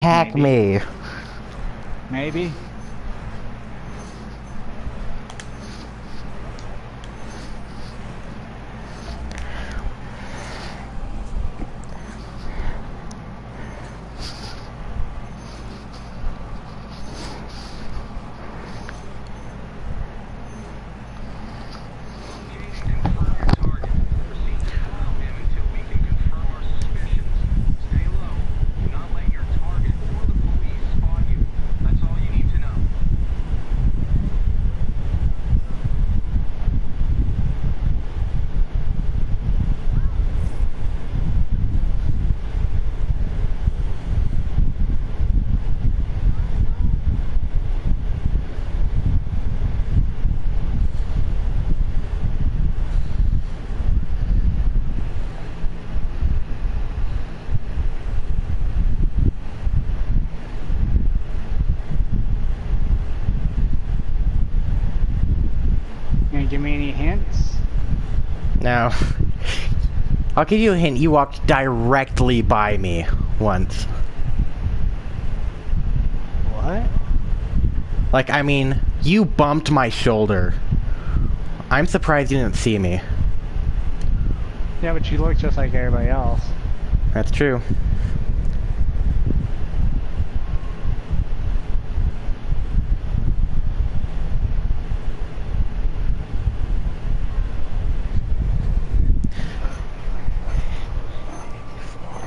Hack me. Maybe. Gonna give me any hints? No. I'll give you a hint. You walked directly by me once. What? Like, I mean, you bumped my shoulder. I'm surprised you didn't see me. Yeah, but you look just like everybody else. That's true.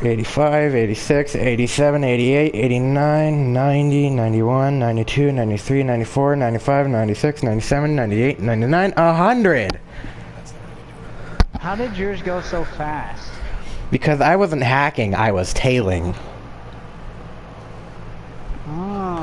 '85, '86, '87, '88, '89, '90, '91, '92, '93, '94, '95, '96, '97, '98, '99, 100! How did yours go so fast? Because I wasn't hacking, I was tailing. Oh.